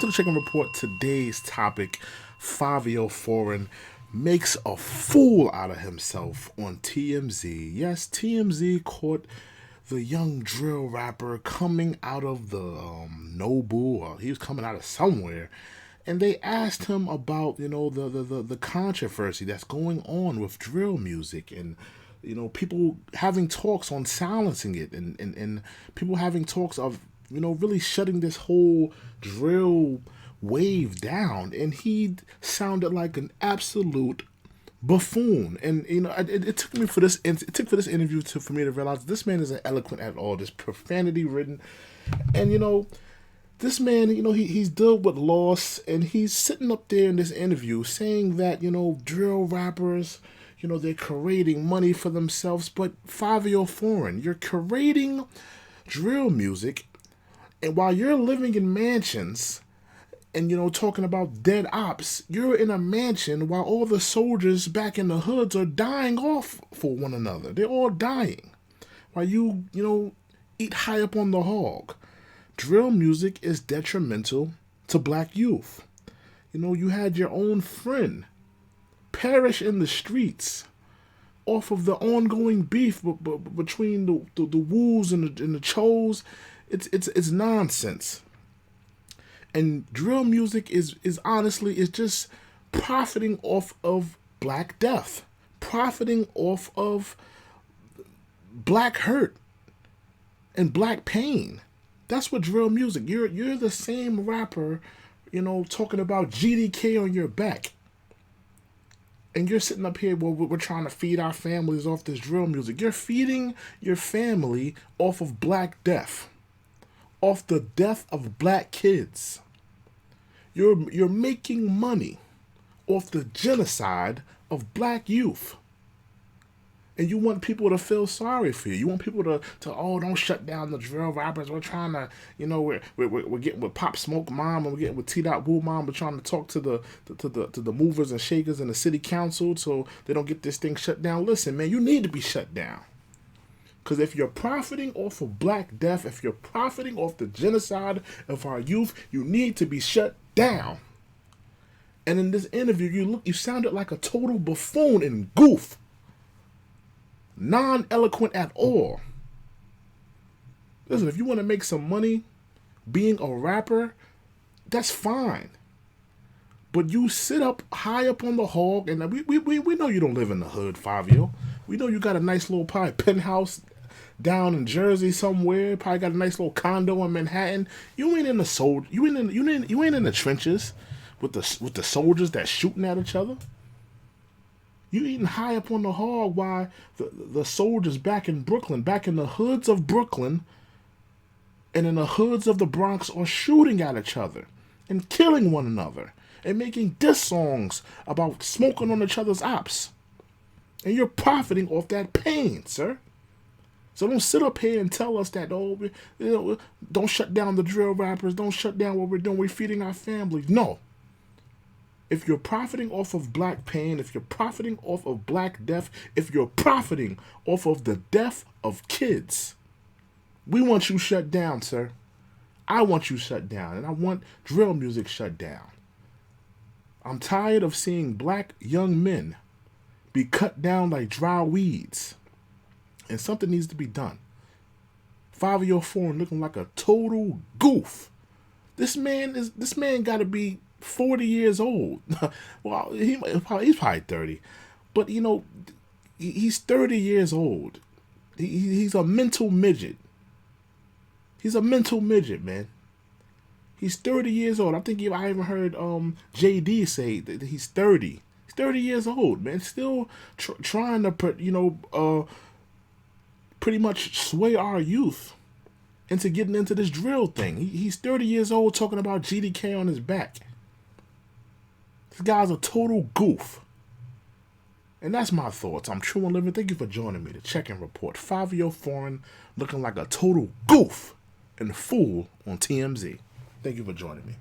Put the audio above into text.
to the Chicken Report. Today's topic, Fivio Foreign makes a fool out of himself on TMZ. Yes, TMZ caught the young drill rapper coming out of the Nobu, or he was coming out of somewhere, and they asked him about, the controversy that's going on with drill music, and people having talks on silencing it, and people having talks of really shutting this whole drill wave down. And he sounded like an absolute buffoon. And it took me for this interview for me to realize this man isn't eloquent at all, just profanity ridden. And this man, he's dealt with loss, and he's sitting up there in this interview saying that drill rappers, they're creating money for themselves. But Fivio Foreign, you're creating drill music, and while you're living in mansions and, talking about dead ops, you're in a mansion while all the soldiers back in the hoods are dying off for one another. They're all dying while you eat high up on the hog. Drill music is detrimental to black youth. You had your own friend perish in the streets off of the ongoing beef between the Woos and the Chos. It's nonsense. And drill music is honestly just profiting off of black death, profiting off of black hurt and black pain. That's what drill music. You're the same rapper, talking about GDK on your back. And you're sitting up here, well, we're trying to feed our families off this drill music. You're feeding your family off of black death, off the death of black kids. You're making money off the genocide of black youth. And you want people to feel sorry for you. You want people to don't shut down the drill rappers. We're trying to, we're getting with Pop Smoke Mom, and we're getting with T. Woo Mom. We're trying to talk to the movers and shakers in the city council so they don't get this thing shut down. Listen, man, you need to be shut down. Because if you're profiting off of black death, if you're profiting off the genocide of our youth, you need to be shut down. And in this interview, you sounded like a total buffoon and goof. Non-eloquent at all. Listen, if you want to make some money being a rapper, that's fine. But you sit up high up on the hog, and we know you don't live in the hood, Fivio. We know you got a nice little penthouse down in Jersey somewhere. Probably got a nice little condo in Manhattan. You ain't in the You ain't in the trenches with the soldiers that shooting at each other. You eating high up on the hog while the soldiers back in Brooklyn, back in the hoods of Brooklyn, and in the hoods of the Bronx are shooting at each other and killing one another and making diss songs about smoking on each other's ops. And you're profiting off that pain, sir. So don't sit up here and tell us that, don't shut down the drill rappers, don't shut down what we're doing, we're feeding our families. No. If you're profiting off of black pain, if you're profiting off of black death, if you're profiting off of the death of kids, we want you shut down, sir. I want you shut down, and I want drill music shut down. I'm tired of seeing black young men be cut down like dry weeds, and something needs to be done. Fivio Foreign looking like a total goof. This man got to be 40 years old. Well, he's probably 30, but he's 30 years old. He's a mental midget. He's a mental midget, man. He's 30 years old. I think I even heard JD say that he's 30. He's 30 years old, man. Still trying to pretty much sway our youth into getting into this drill thing. He's 30 years old talking about GDK on his back. This guy's a total goof. And that's my thoughts. I'm True and Living. Thank you for joining me to check and report. Fivio Foreign looking like a total goof and fool on TMZ. Thank you for joining me.